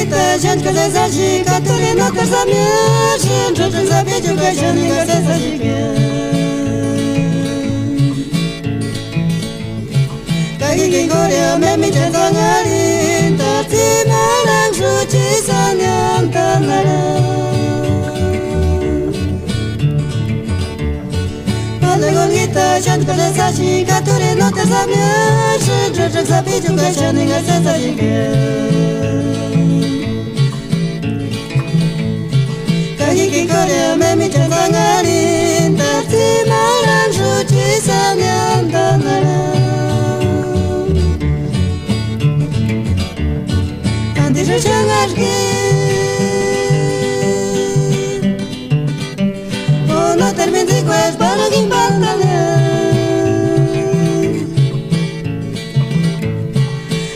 Lolita, gente que deseja, Catarina, terça minha, gente, já sabia que o gajo ninguém deseja. Kaki Korea, memi jazangari, tati malang suci sanyam tanara. Lolita, gente que deseja, Catarina, terça minha, gente, já sabia que o gajo ninguém deseja. Kaki Korea, memi jazangari, tati malang suci sanyam tanara. Deixa chegar aqui. Oh, não termine com as balas que embalam.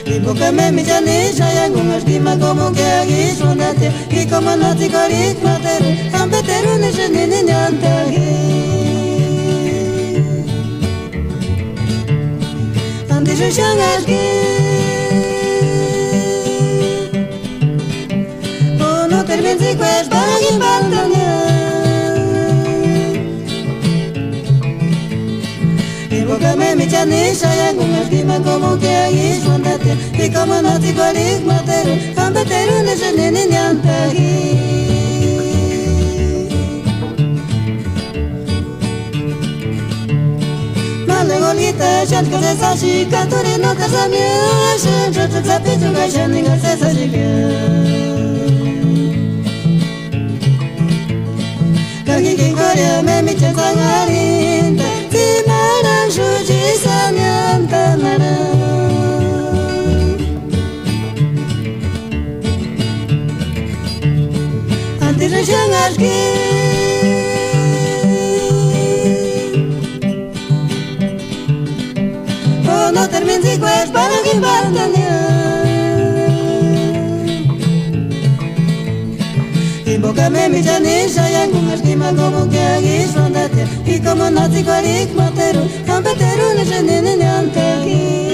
E boca me jane já algumas que me como que aqui sonate e como não te cori mater, ambeteru ne jane ne nyanta. Deixa chegar aqui. Termine com as balas que embalam. E boca me jane já algumas que me como que aqui sonate e como não te cori mater, ambeteru ne jane ne nyanta. Lolita, gente que deseja, Catarina, terça minha, gente, já sabia que o gajo ninguém deseja. Kaki Korea, memi jazangari, tati malang suci sanyam tanara. Antara jangar ki. Oh, no termine com as balas que embalam. Boca me jane já algumas que me como que aqui sonate e como não te cori mater, ambeteru ne jane ne nyanta.